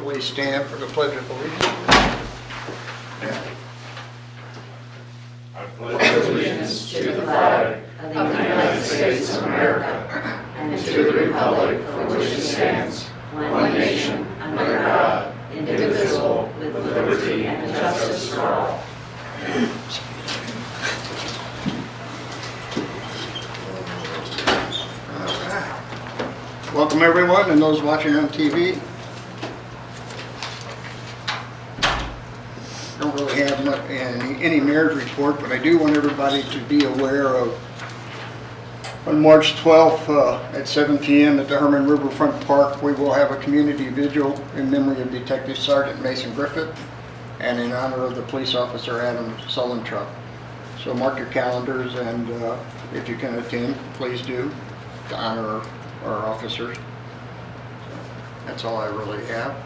Please stand for the Pledge of Allegiance. I pledge allegiance to the flag of the United States of America and to the republic for which it stands, one nation, under God, indivisible, with liberty and justice for all. Welcome everyone and those watching on TV. Don't really have any mayor's report, but I do want everybody to be aware of on March 12th at 7 p.m. at the Hermann Riverfront Park, we will have a community vigil in memory of Detective Sergeant Mason Griffith and in honor of the police officer Adam Sullentrop. So mark your calendars, and if you can attend, please do, to honor our officers. That's all I really have.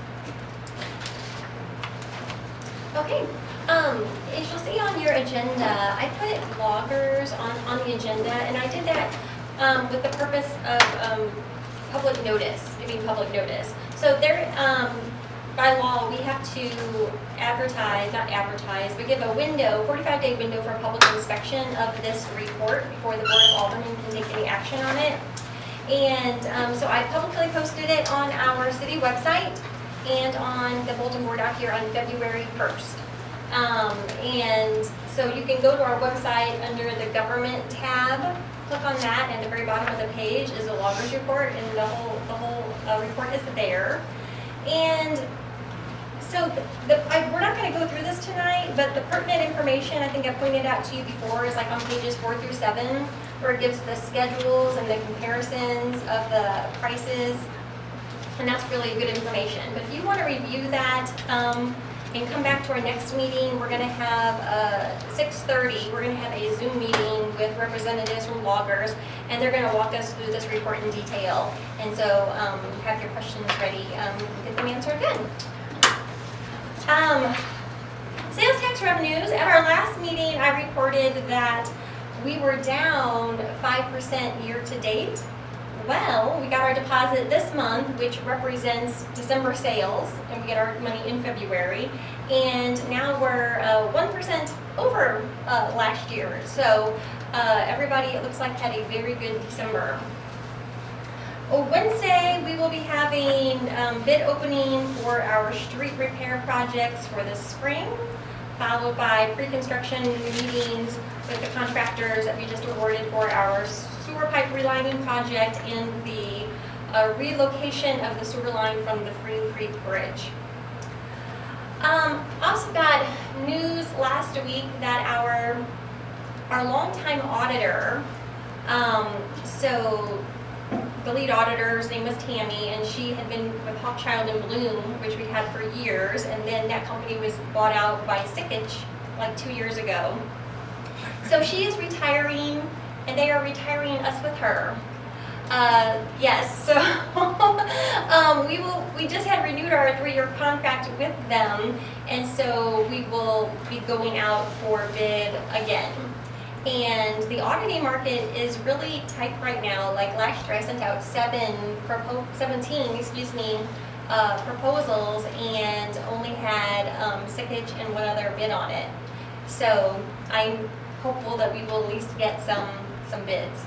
Okay, as you'll see on your agenda, I put loggers on the agenda, and I did that with the purpose of public notice, giving public notice. So there, by law, we have to not advertise, but give a window, 45-day window for public inspection of this report before the Board of Aldermen can take any action on it. And so I publicly posted it on our city website and on the bulletin board out here on February 1st. And so you can go to our website under the government tab, click on that, and at the very bottom of the page is a loggers report, and the whole report is there. And so we're not going to go through this tonight, but the pertinent information I think I pointed out to you before is like on pages 4 through 7, where it gives the schedules and the comparisons of the prices. And that's really good information. But if you want to review that and come back to our next meeting, we're going to have 6:30. We're going to have a Zoom meeting with representatives from loggers, and they're going to walk us through this report in detail. And so have your questions ready, get them answered then. Sales tax revenues. At our last meeting, I reported that we were down 5% year to date. Well, we got our deposit this month, which represents December sales, and we get our money in February. And now we're 1% over last year. So everybody, it looks like, had a very good December. Wednesday, we will be having bid opening for our street repair projects for this spring, followed by pre-construction meetings with the contractors that we just awarded for our sewer pipe relining project and the relocation of the sewer line from the Free Creek Bridge. Also got news last week that our longtime auditor, so the lead auditor's name was Tammy, and she had been with Hawkchild and Bloom, which we had for years, and then that company was bought out by Sickich like 2 years ago. So she is retiring, and they are retiring us with her. Yes, so we just had renewed our 3-year contract with them, and so we will be going out for bid again. And the auditing market is really tight right now. Like last year, I sent out 17 proposals, and only had Sickich and one other bid on it. So I'm hopeful that we will at least get some bids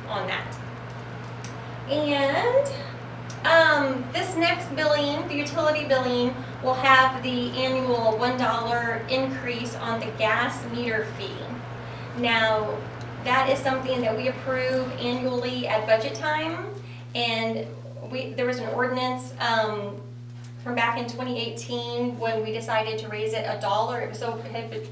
on that. And this next billing, the utility billing, will have the annual $1 increase on the gas meter fee. Now, that is something that we approve annually at budget time, and there was an ordinance from back in 2018 when we decided to raise it $1. It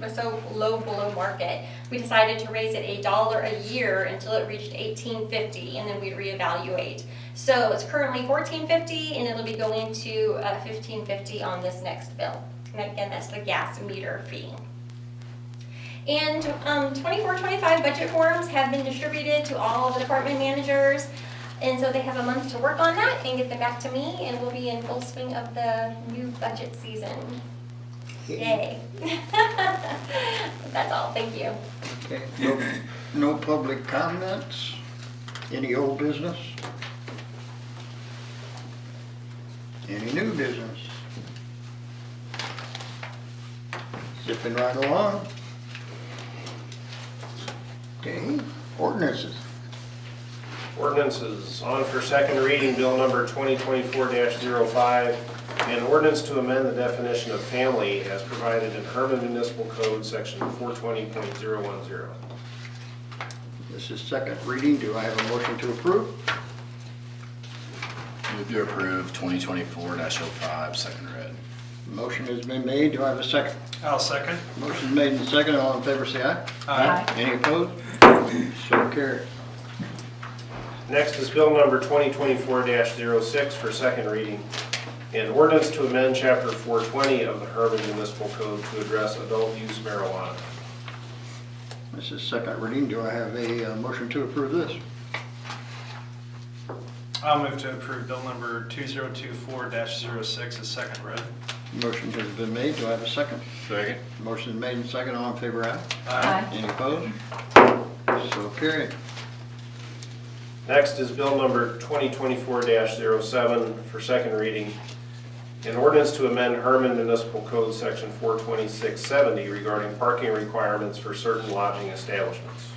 was so low below market. We decided to raise it $1 a year until it reached $18.50, and then we'd reevaluate. So it's currently $14.50, and it'll be going to $15.50 on this next bill. And again, that's the gas meter fee. And 24-25 budget forms have been distributed to all of the department managers, and so they have a month to work on that and get them back to me, and we'll be in full swing of the new budget season. Yay. That's all. Thank you. Okay. No public comments. Any old business? Any new business? Zipping right along. Okay, ordinances. Ordinances on for second reading, bill number 2024-05, an ordinance to amend the definition of family as provided in Hermann Municipal Code, section 420.010. This is second reading. Do I have a motion to approve? Move to approve 2024-05, second read. Motion has been made. Do I have a second? I'll second. Motion made and second. All in favor, say aye. Aye. Any opposed? So carried. Next is bill number 2024-06 for second reading. An ordinance to amend chapter 420 of the Hermann Municipal Code to address adult use marijuana. This is second reading. Do I have a motion to approve this? I'll move to approve bill number 2024-06 as second read. Motion has been made. Do I have a second? Second. Motion is made and second. All in favor, aye. Aye. Any opposed? So carried. Next is bill number 2024-07 for second reading. An ordinance to amend Hermann Municipal Code section 42670 regarding parking requirements for certain lodging establishments.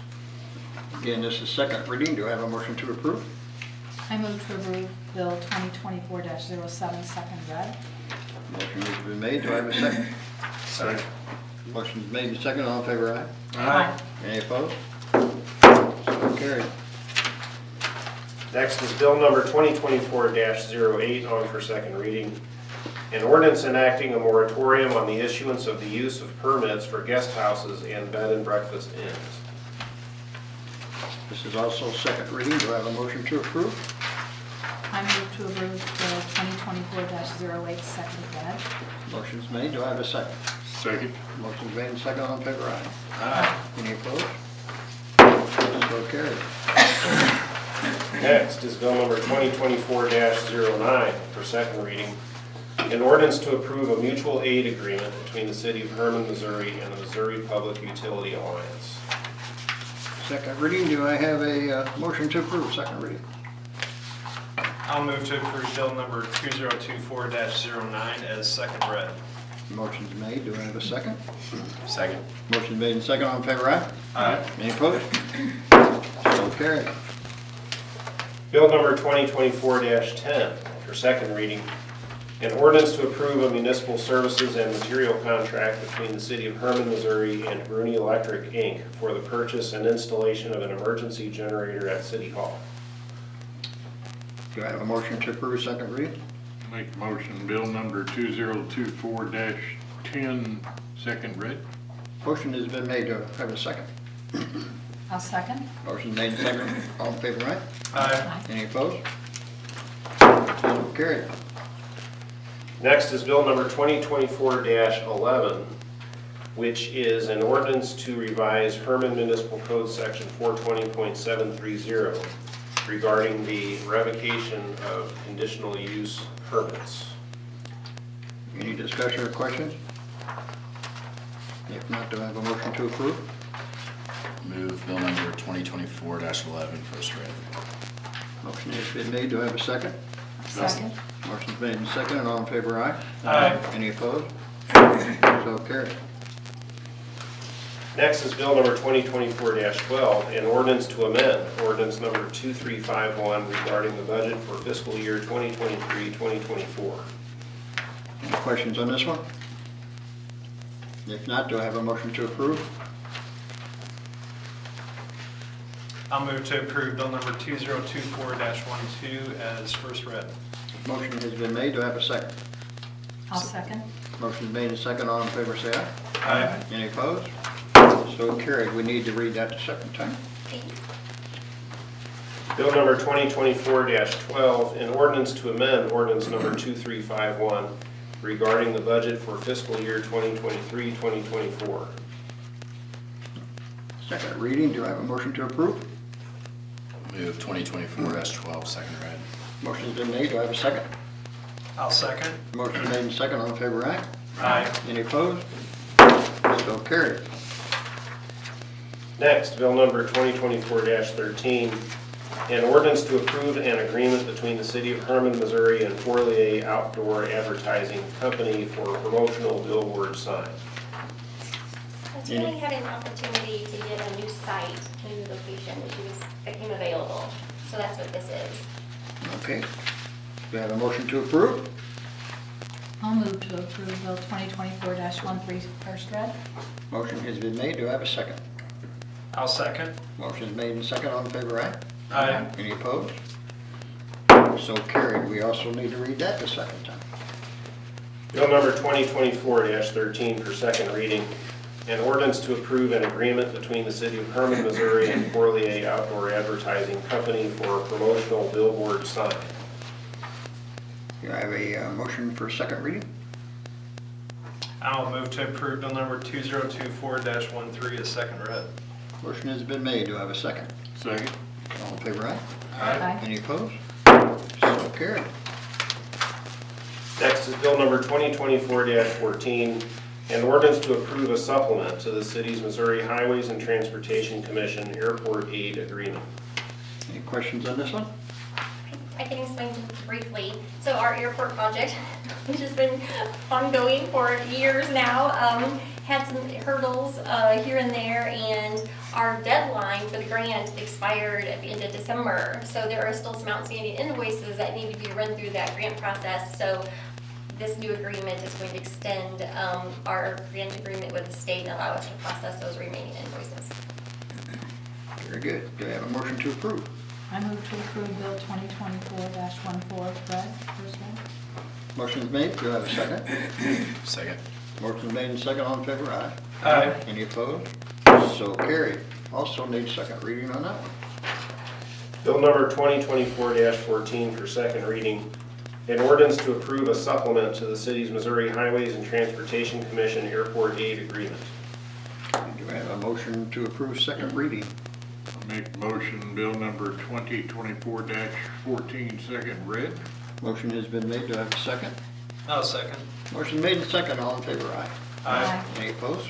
Again, this is second reading. Do I have a motion to approve? I move to approve Bill 2024-07, second read. Motion has been made. Do I have a second? Second. Motion is made and second. All in favor, aye. Aye. Any opposed? So carried. Next is bill number 2024-08 on for second reading. An ordinance enacting a moratorium on the issuance of the use of permits for guest houses and bed and breakfast inns. This is also second reading. Do I have a motion to approve? I move to approve Bill 2024-08, second read. Motion's made. Do I have a second? Second. Motion's made and second. All in favor, aye. Aye. Any opposed? So carried. Next is bill number 2024-09 for second reading. An ordinance to approve a mutual aid agreement between the city of Hermann, Missouri and the Missouri Public Utility Alliance. Second reading. Do I have a motion to approve second reading? I'll move to approve bill number 2024-09 as second read. Motion's made. Do I have a second? Second. Motion made and second. All in favor, aye. Aye. Any opposed? So carried. Bill number 2024-10 for second reading. An ordinance to approve a municipal services and material contract between the city of Hermann, Missouri and Bruni Electric, Inc. for the purchase and installation of an emergency generator at City Hall. Do I have a motion to approve second reading? Make a motion, bill number 2024-10, second read. Motion has been made. Do I have a second? I'll second. Motion made and second. All in favor, aye. Aye. Any opposed? So carried. Next is bill number 2024-11, which is an ordinance to revise Hermann Municipal Code section 420.730 regarding the revocation of conditional use permits. Any discussion or questions? If not, do I have a motion to approve? Move bill number 2024-11, first read. Motion has been made. Do I have a second? Second. Motion's made and second. All in favor, aye. Aye. Any opposed? So carried. Next is bill number 2024-12, an ordinance to amend ordinance number 2351 regarding the budget for fiscal year 2023-2024. Any questions on this one? If not, do I have a motion to approve? I'll move to approve bill number 2024-12 as first read. Motion has been made. Do I have a second? I'll second. Motion made and second. All in favor, say aye. Aye. Any opposed? So carried. We need to read that the second time. Please. Bill number 2024-12, an ordinance to amend ordinance number 2351 regarding the budget for fiscal year 2023-2024. Second reading. Do I have a motion to approve? Move 2024-12, second read. Motion's been made. Do I have a second? I'll second. Motion made and second. All in favor, aye. Aye. Any opposed? So carried. Next, bill number 2024-13, an ordinance to approve an agreement between the city of Hermann, Missouri and Fourlier Outdoor Advertising Company for promotional billboard sign. Tammy had an opportunity to get a new site, a new location that came available. So that's what this is. Okay. Do I have a motion to approve? I'll move to approve Bill 2024-13 first read. Motion has been made. Do I have a second? I'll second. Motion is made and second. All in favor, aye? Aye. Any opposed? So carried. We also need to read that the second time. Bill number 2024-13 for second reading. An ordinance to approve an agreement between the city of Hermann, Missouri and Corlier Outdoor Advertising Company for a promotional billboard sign. Do I have a motion for second reading? I'll move to approve Bill number 2024-13 as second read. Motion has been made. Do I have a second? Second. All in favor, aye? Aye. Any opposed? So carried. Next is bill number 2024-14, an ordinance to approve a supplement to the city's Missouri Highways and Transportation Commission Airport Aid Agreement. Any questions on this one? I can explain briefly. So our airport project, which has been ongoing for years now, had some hurdles here and there, and our deadline for the grant expired at the end of December. So there are still some outstanding invoices that need to be run through that grant process. So this new agreement is going to extend our grant agreement with the state and allow us to process those remaining invoices. Very good. Do I have a motion to approve? I move to approve Bill 2024-14 read, first read. Motion is made. Do I have a second? Second. Motion is made and second. All in favor, aye? Aye. Any opposed? So carried. Also need second reading on that one. Bill number 2024-14 for second reading. An ordinance to approve a supplement to the city's Missouri Highways and Transportation Commission Airport Aid Agreement. Do I have a motion to approve second reading? I'll make the motion, bill number 2024-14 second read. Motion has been made. Do I have a second? I'll second. Motion made and second. All in favor, aye? Aye. Any opposed?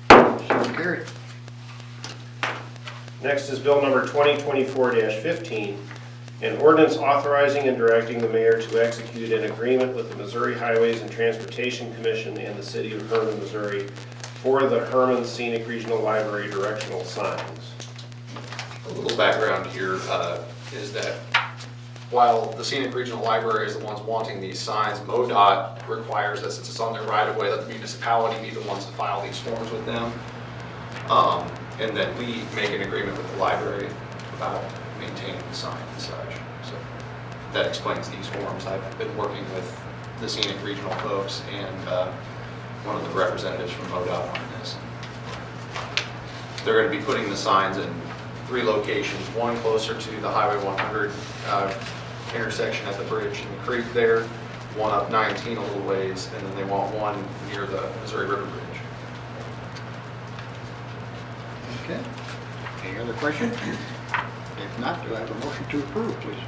So carried. Next is bill number 2024-15, an ordinance authorizing and directing the mayor to execute an agreement with the Missouri Highways and Transportation Commission and the city of Hermann, Missouri for the Hermann Scenic Regional Library directional signs. A little background here is that while the Scenic Regional Library is the ones wanting these signs, MoDOT requires that since it's on their right of way, that the municipality be the ones to file these forms with them. And then we make an agreement with the library about maintaining the sign and such. So that explains these forms. I've been working with the Scenic Regional folks and one of the representatives from MoDOT on this. They're going to be putting the signs in 3 locations, one closer to the Highway 100 intersection at the bridge in the creek there, one up 19 a little ways, and then they want one near the Missouri River Bridge. Okay. Any other questions? If not, do I have a motion to approve, please?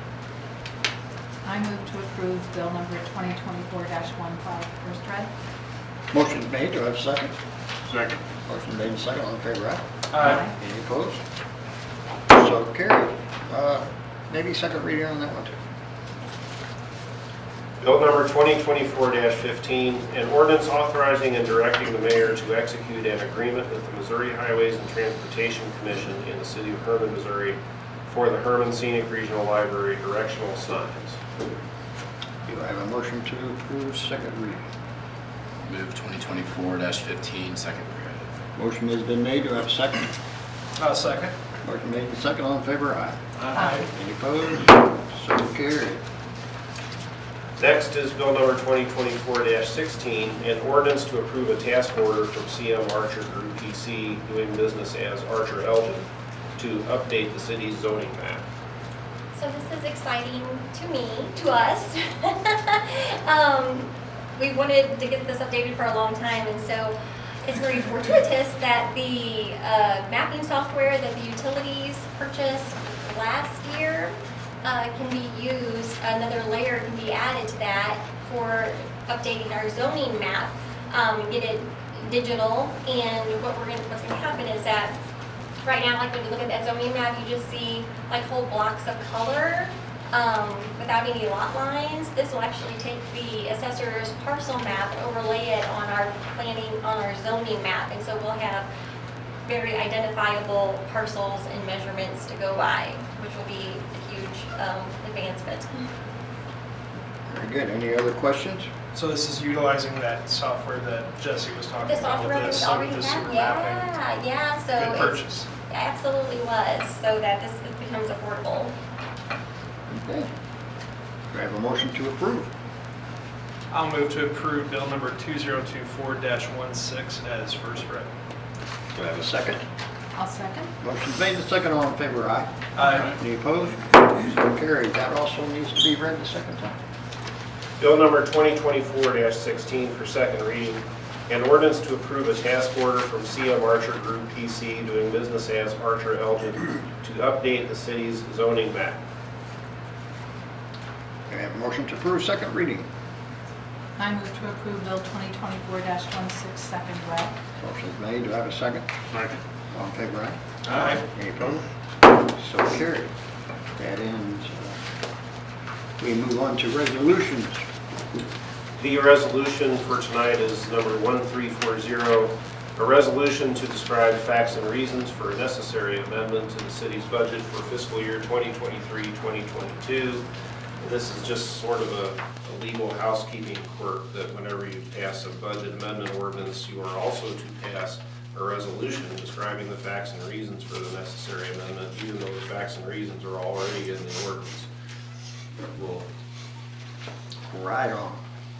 I move to approve Bill number 2024-15 first read. Motion is made. Do I have a second? Second. Motion made and second. All in favor, aye? Aye. Any opposed? So carried. Maybe second reading on that one too. Bill number 2024-15, an ordinance authorizing and directing the mayor to execute an agreement with the Missouri Highways and Transportation Commission in the city of Hermann, Missouri for the Hermann Scenic Regional Library directional signs. Do I have a motion to approve second reading? Move 2024-15 second read. Motion has been made. Do I have a second? I'll second. Motion made and second. All in favor, aye? Aye. Any opposed? So carried. Next is bill number 2024-16, an ordinance to approve a task order from CM Archer Group PC doing business as Archer Elgin to update the city's zoning map. So this is exciting to me, to us. We wanted to get this updated for a long time, and so it's very fortuitous that the mapping software that the utilities purchased last year can be used, another layer can be added to that for updating our zoning map, get it digital, and what's gonna happen is that right now, like when you look at that zoning map, you just see like whole blocks of color. without any lot lines. This will actually take the assessor's parcel map and overlay it on our zoning map. And so we'll have very identifiable parcels and measurements to go by, which will be a huge advancement. Very good. Any other questions? So this is utilizing that software that Jesse was talking The about software with we this, already the have, sewer mapping. yeah, so Good it's purchase. absolutely was, so that this becomes affordable. Okay. Do I have a motion to approve? I'll move to approve bill number 2024-16 as first read. Do I have a second? I'll second. Motion's made and second. All in favor, aye. Aye. Any opposed? So carried. That also needs to be read the second time. Bill number 2024-16 for second reading. An ordinance to approve a task order from CM Archer Group PC doing business as Archer Elgin to update the city's zoning map. Do I have a motion to approve second reading? I move to approve Bill 2024-16 second read. Motion's made. Do I have a second? Second. All in favor, aye. Aye. Any opposed? So carried. That ends. We move on to resolutions. The resolution for tonight is number 1340, a resolution to describe facts and reasons for a necessary amendment to the city's budget for fiscal year 2023-2022. This is just sort of a legal housekeeping quirk that whenever you pass a budget amendment ordinance, you are also to pass a resolution describing the facts and reasons for the necessary amendment, even though the facts and reasons are already in the ordinance. We'll Right on.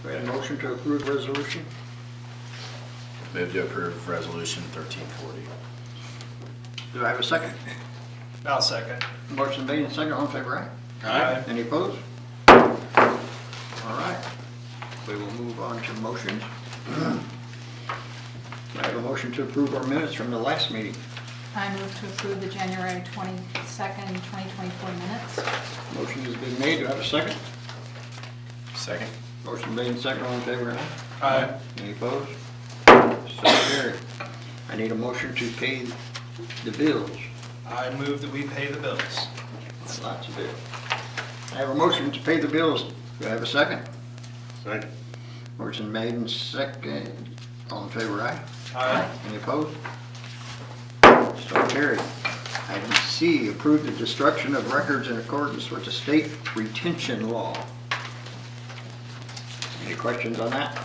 Do I have a motion to approve resolution? Move to approve resolution 1340. Do I have a second? I'll second. Motion made and second. All in favor, aye. Aye. Any opposed? All right. We will move on to motions. I have a motion to approve our minutes from the last meeting. I move to approve the January 22nd, 2024 minutes. Motion has been made. Do I have a second? Second. Motion made and second. All in favor, aye. Aye. Any opposed? So carried. I need a motion to pay the bills. I move that we pay the bills. Lots of bills. I have a motion to pay the bills. Do I have a second? Second. Motion made and second. All in favor, aye. Aye. Any opposed? So carried. Item C, approve the destruction of records in accordance with the state retention law. Any questions on that?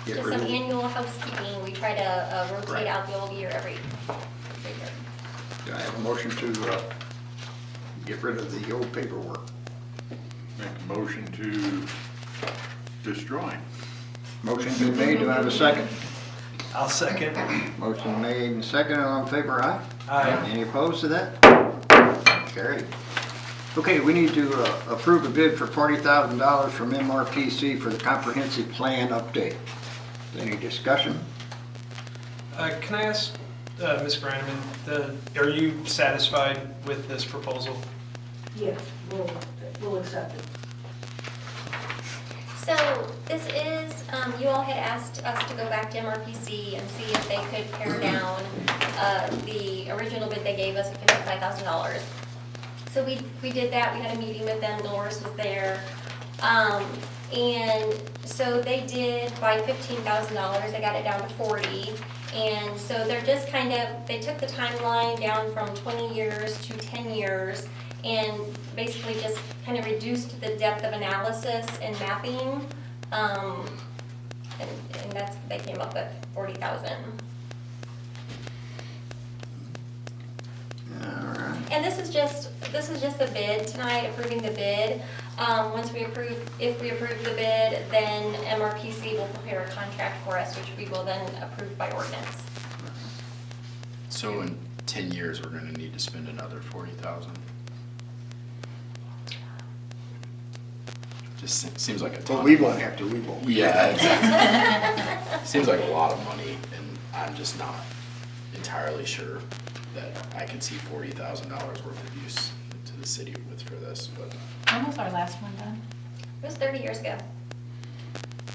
Get Just rid some of- annual housekeeping, we try to Right. rotate out the old year every year. Do I have a motion to get rid of the old paperwork? Make a motion to destroy. Motion's been made. Do I have a second? I'll second. Motion made and second. All in favor, aye. Aye. Any opposed to that? Carried. Okay, we need to approve a bid for $40,000 from MRPC for the comprehensive plan update. Any discussion? Can I ask, Ms. Granneman, are you satisfied with this proposal? Yes, we'll accept it. So this is, you all had asked us to go back to MRPC and see if they could pare down the original bid they gave us of $55,000. So we did that, we had a meeting with them, Dolores was there. And so they did by $15,000, they got it down to 40. And so they're just kind of, they took the timeline down from 20 years to 10 years and basically just kind of reduced the depth of analysis and mapping. And that's, they came up with 40,000. All right. And this is just the bid tonight, approving the bid. Once we approve, if we approve the bid, then MRPC will prepare a contract for us, which we will then approve by ordinance. So in 10 years, we're gonna need to spend another 40,000. Just seems like a ton. Well, we won't have to, we won't. Yeah, exactly. Seems like a lot of money, and I'm just not entirely sure that I can see $40,000 worth of use to the city for this, but. When was our last one done? It was 30 years ago.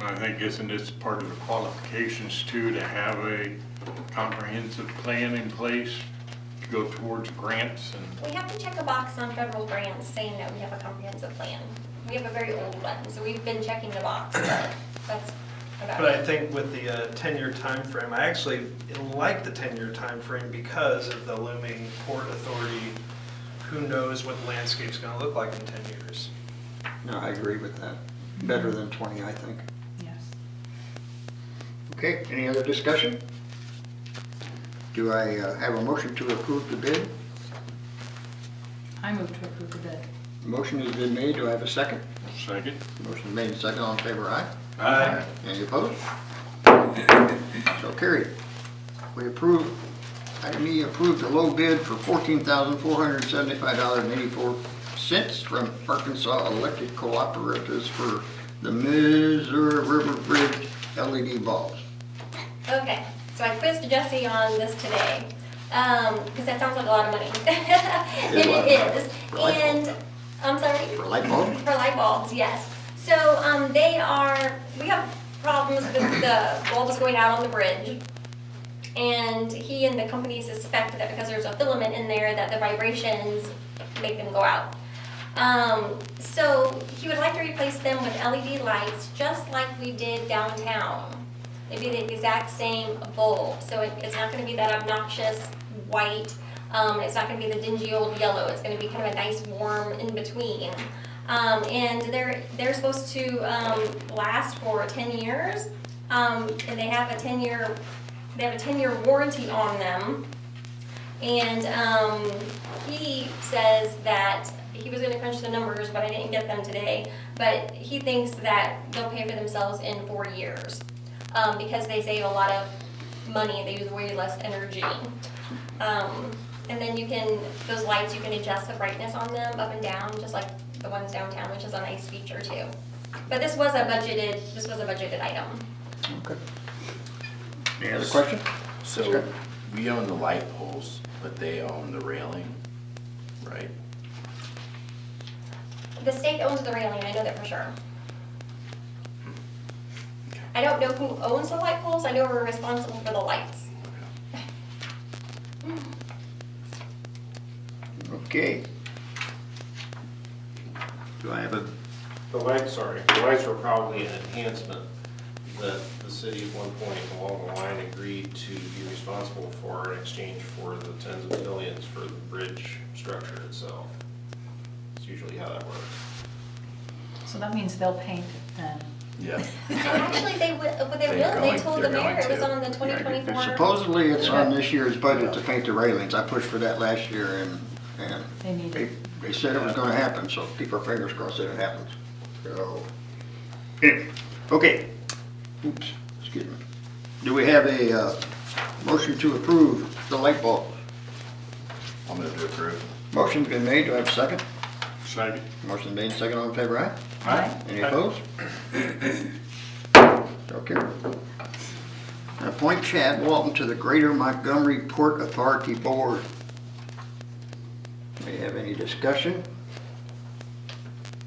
I think isn't this part of the qualifications too, to have a comprehensive plan in place? go towards grants and, We have to check a box on federal grants saying that we have a comprehensive plan. We have a very old one, so we've been checking the box, but that's about But I it. think with the 10-year time frame, I actually like the 10-year time frame because of the looming Port Authority. Who knows what the landscape's gonna look like in 10 years? No, I agree with that. Better than 20, I think. Yes. Okay, any other discussion? Do I have a motion to approve the bid? I move to approve the bid. Motion has been made, do I have a second? second? Motion made and second, all in favor, aye? Aye. Any opposed? So carried. We approve, item E, approve the low bid for $14,475.84 from Arkansas Electric Cooperatives for the Missouri River Bridge LED bulbs. Okay, so I quizzed Jesse on this today, because that sounds like a lot of money. And It is a lot of it money. is. For light bulbs. And, I'm sorry? For light bulbs? For light bulbs, yes. So, we have problems with the bulbs going out on the bridge. And he and the company suspect that because there's a filament in there that the vibrations make them go out. So he would like to replace them with LED lights, just like we did downtown. It'd be the exact same bulb, so it's not gonna be that obnoxious white. It's not gonna be the dingy old yellow. It's gonna be kind of a nice warm in between. And they're supposed to last for 10 years, and they have a 10-year warranty on them. And he says that he was gonna crunch the numbers, but I didn't get them today. But he thinks that they'll pay for themselves in 4 years, because they save a lot of money. They use way less energy. And then those lights, you can adjust the brightness on them up and down, just like the ones downtown, which is a nice feature too. But this was a budgeted item. Okay. Any other questions? So we own the light poles, but they own the railing, right? The state owns the railing, I know that for sure. I don't know who owns the light poles, I know we're responsible for the lights. Okay. Do I have a, The lights were probably an enhancement that the city at one point along the line agreed to be responsible for in exchange for the tens of millions for the bridge structure itself. It's usually how that works. So that means they'll paint it then. Yeah. And actually, they will, they told the They're mayor it going was to. on the 2024. supposedly it's on this year's budget to paint the railings. I pushed for that last year and They need it. they said it was gonna happen, so keep our fingers crossed that it happens. So, anyway, okay. Oops, excuse me. Do we have a motion to approve the light bulbs? I'll move to approve. Motion's been made, do I have a second? Second? Motion made, second, all in favor, aye? Aye. Any opposed? Okay. Appoint Chad Walton to the Greater Montgomery Port Authority Board. Do we have any discussion?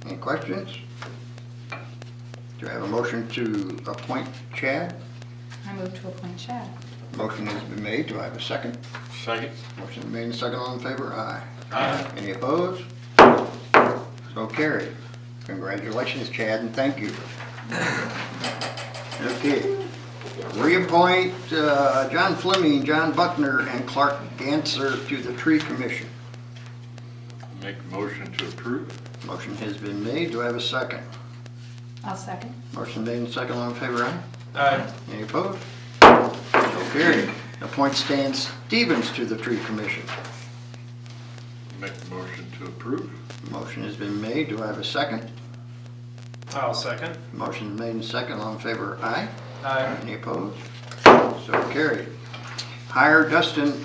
Any questions? Do I have a motion to appoint Chad? I move to appoint Chad. Motion has been made, do I have a second? Second? Motion made and second, all in favor, aye. Aye. Any opposed? So carried. Congratulations, Chad, and thank you. Okay. Reappoint John Fleming, John Buckner, and Clark Ganser to the Tree Commission. Make a motion to approve? Motion has been made. Do I have a second? I'll second. Motion made and second. All in favor, aye? Aye. Any opposed? So carried. Appoint Stan Stevens to the Tree Commission. Make a motion to approve? Motion has been made. Do I have a second? I'll second. Motion made and second. All in favor, aye? Aye. Any opposed? So carried. Hire Dustin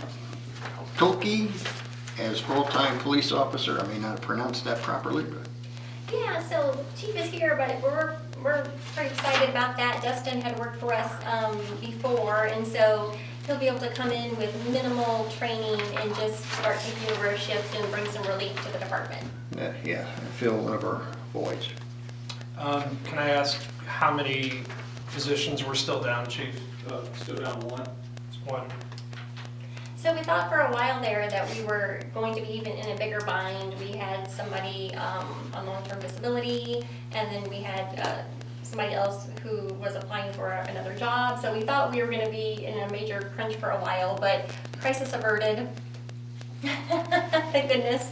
Tolke as full-time police officer. I may not have pronounced that properly, but Yeah, so Chief is here, but we're pretty excited about that. Dustin had worked for us before, and so he'll be able to come in with minimal training and just start taking over a shift and bring some relief to the department. yeah, fill one of our voids. Can I ask how many positions we're still down, Chief? Still down one. One. So we thought for a while there that we were going to be even in a bigger bind. We had somebody on long-term disability, and then we had somebody else who was applying for another job. So we thought we were going to be in a major crunch for a while, but crisis averted. Thank goodness.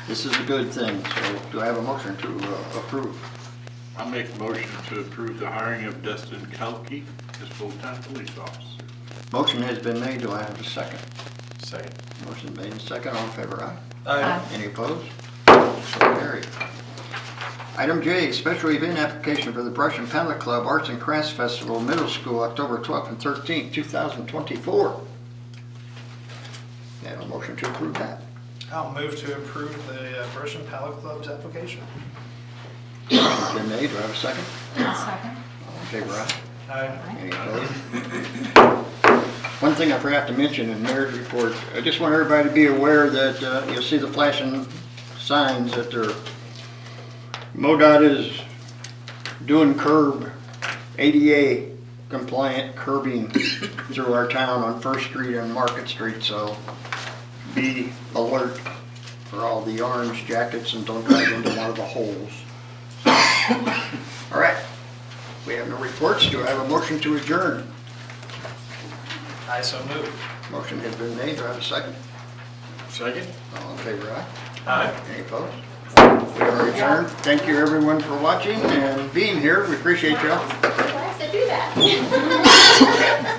This is a good thing, so do I have a motion to approve? I'll make a motion to approve the hiring of Dustin Kelke as full-time police officer. Motion has been made, do I have a second? Second. Motion made and second, all in favor, aye? Aye. Any opposed? So carried. Item J, special event application for the Brush and Pallet Club Arts and Crafts Festival, Middle School, October 12th and 13th, 2024. Have a motion to approve that. I'll move to approve the Brush and Pallet Club's application. Motion's been made, do I have a second? Second. All in favor, aye? Aye. Any opposed? One thing I forgot to mention in Mayor's report, I just want everybody to be aware that you'll see the flashing signs that they're, MoDOT is doing curb ADA compliant curbing through our town on First Street and Market Street, so be alert for all the orange jackets and don't drive into one of the holes. All right, we have no reports. Do I have a motion to adjourn? I so move. Motion has been made. Do I have a second? Second? All in favor, aye? Aye. Any opposed? We are adjourned. Thank you everyone for watching and being here. We appreciate y'all. Who has to do that?